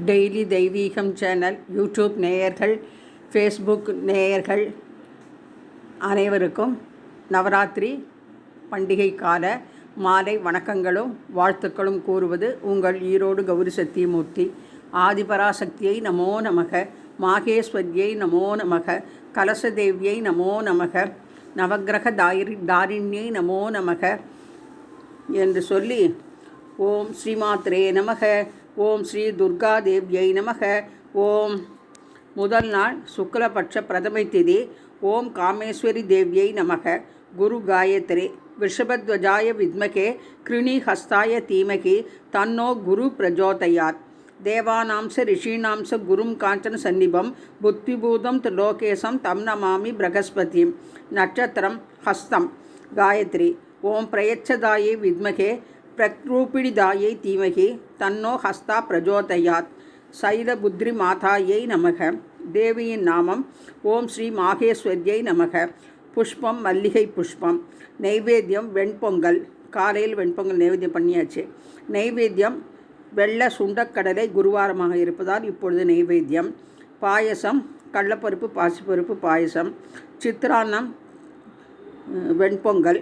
Daily தெய்வீகம் channel YouTube நேயர்கள், Facebook நேயர்கள் அனைவருக்கும் நவராத்திரி பண்டிகை கால மாலை வணக்கங்களும் வாழ்த்துக்களும் கூறுவது உங்கள் ஈரோடு கௌரி சத்தியமூர்த்தி. ஆதிபராசக்தியை நமோ நமக, மாகேஸ்வரியை நமோ நமக, கலசதேவியை நமோ நமக, நவக்கிரக தாரிணியை நமோ நமக என்று சொல்லி ஓம் ஸ்ரீமாத்ரே நமக, ஓம் ஸ்ரீ துர்கா தேவியை நமக. ஓம் முதல் நாள் சுக்லபட்ச பிரதமை திதி. ஓம் காமேஸ்வரி தேவியை நமக. குரு காயத்ரி. விஷபத்வஜாய வித்மகே கிருணி ஹஸ்தாய தீமகி தன்னோ குரு பிரஜோதயாத். தேவானாம்ச ரிஷீணாம்ச குரும் காஞ்சன சந்நிபம் புத்திபூதம் திலோகேசம் தம் நமாமி பிரகஸ்பதிம். நட்சத்திரம் ஹஸ்தம். காயத்ரி. ஓம் பிரயச்சதாயை வித்மகே பிரக்ரூபிணிதாயை தீமகி தன்னோ ஹஸ்தா பிரஜோதயாத். சைலபுத்ரி மாதாயை நமக. தேவியின் நாமம் ஓம் ஸ்ரீ மாகேஸ்வரியை நமக. புஷ்பம் மல்லிகை புஷ்பம். நைவேத்தியம் வெண்பொங்கல். காலையில் வெண்பொங்கல் நைவேத்தியம் பண்ணியாச்சு. நைவேத்தியம் வெள்ளை சுண்டக்கடலை. குருவாரமாக இருப்பதால் இப்பொழுது நைவேத்தியம். பாயசம் கடலப்பருப்பு பாசிப்பருப்பு பாயசம். சித்திரான்னம் வெண்பொங்கல்.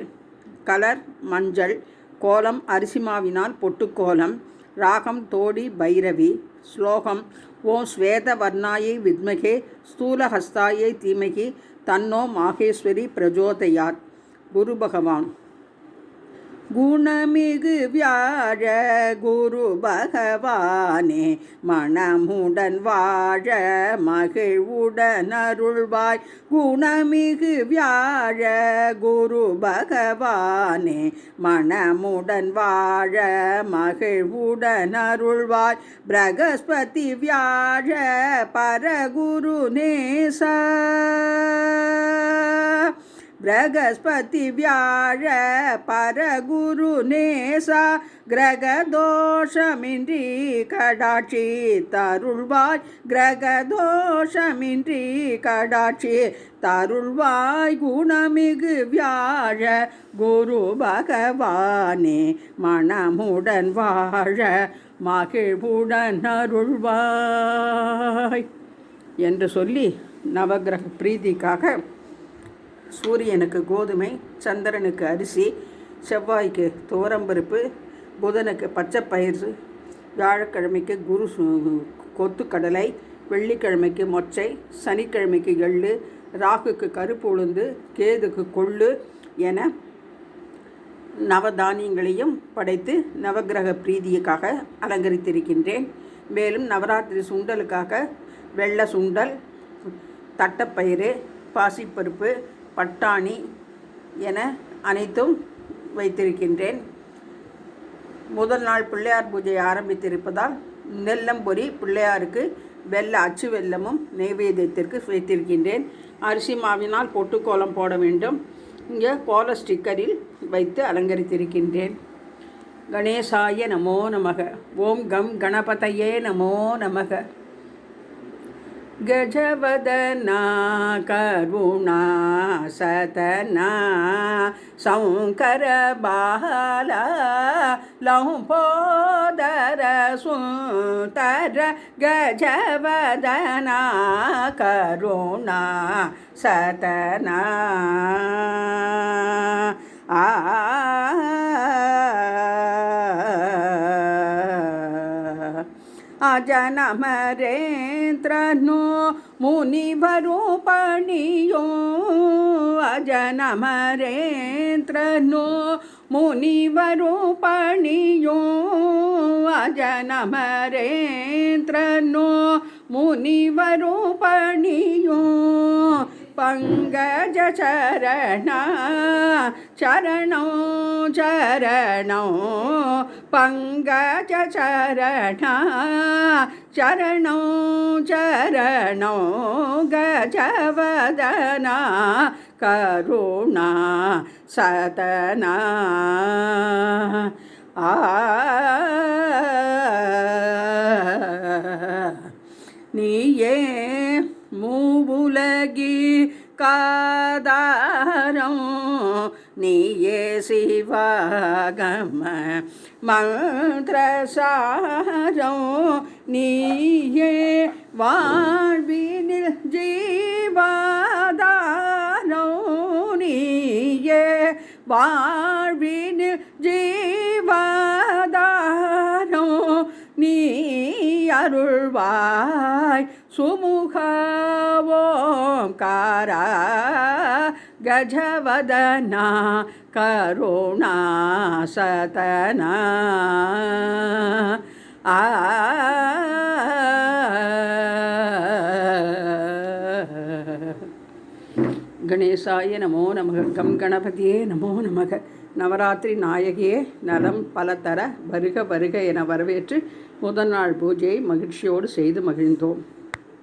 கலர் மஞ்சள். கோலம் அரிசி மாவினால் பொட்டுக்கோலம். ராகம் தோடி பைரவி. ஸ்லோகம் ஓம் ஸ்வேதவர்ணாயை வித்மகே ஸ்தூலஹஸ்தாயை தீமகி தன்னோ மாகேஸ்வரி பிரஜோதயாத். குரு பகவான். குணமிகு வியாழ குரு பகவானே மனமுடன் வாழ மகிழ்வுடன் அருள்வாய். குணமிகு வியாழ குரு பகவானே மனமுடன் வாழ மகிழ்வுடன் அருள்வாய். பிரகஸ்பதி வியாழ பரகுரு நேசா. பிரகஸ்பதி வியாழ பரகுரு நேசா. கிரகதோஷமின்றி கடாட்சி தருள்வாய். கிரகதோஷமின்றி கடாட்சி தருள்வாய். குணமிகு வியாழ குரு பகவானே மனமுடன் வாழ மகிழ்வுடன் அருள்வாய் என்று சொல்லி நவக்கிரக பிரீதிக்காக சூரியனுக்கு கோதுமை, சந்திரனுக்கு அரிசி, செவ்வாய்க்கு துவரம்பருப்பு, புதனுக்கு பச்சைப்பயிறு, வியாழக்கிழமைக்கு குரு கொத்துக்கடலை, வெள்ளிக்கிழமைக்கு மொச்சை, சனிக்கிழமைக்கு எள்ளு, ராகுக்கு கருப்பு உளுந்து, கேதுக்கு கொள்ளு என நவதானியங்களையும் படைத்து நவக்கிரக பிரீதிக்காக அலங்கரித்திருக்கின்றேன். மேலும் நவராத்திரி சுண்டலுக்காக வெள்ளை சுண்டல், தட்டைப்பயிறு, பாசிப்பருப்பு, பட்டாணி என அனைத்தும் வைத்திருக்கின்றேன். முதல் நாள் பிள்ளையார் பூஜை ஆரம்பித்திருப்பதால் நெல்லம்பொரி பிள்ளையாருக்கு வெள்ளை அச்சு வெல்லமும் நைவேத்தியத்திற்கு வைத்திருக்கின்றேன். அரிசி மாவினால் பொட்டுக்கோலம் போட வேண்டும். இங்கே கோல ஸ்டிக்கரில் வைத்து அலங்கரித்திருக்கின்றேன். கணேசாய நமோ நமக. ஓம் கம் கணபதையே நமோ நமக. கஜவதனா கருணா சதனா சங்கர பாலா லம்போதர சுந்தர. கஜவதனா கருணா சதனா ಅಜನಮರೇಂದ್ರನು ಮುನಿವರೂಪಣಿಯೋ. ಅಜನಮರೇಂದ್ರನು ಮುನಿವರೂಪಣಿಯೋ. ಅಜನಮರೇಂದ್ರನು ಮುನಿವರೂಪಣಿಯೋ. ಪಂಕಜ ಚರಣ ಚರಣೋ ಚರಣೋ. ಪಂಕಜ ಚರಣ ಚರಣೋ ಚರಣೋ. ಗಜವದನ ಕರುಣಾ ಸದನ. நீயே மூவுலகி காதாரம் நீயே சிவாகம மந்திரசாரம் நீயே வாழ்வினில் ஜீவாதாரம் நீயே வாழ்வினில் ஜீவாதாரம் நீ அருள்வாய் சுமுகவோம்காரா கஜவதனா கருணா சதனா கணேசாய நமோ நமக. கம் கணபதியே நமோ நமக. நவராத்திரி நாயகியே நலம் பல தர வருக வருக என வரவேற்று முதல் நாள் பூஜையை மகிழ்ச்சியோடு செய்து மகிழ்ந்தோம்.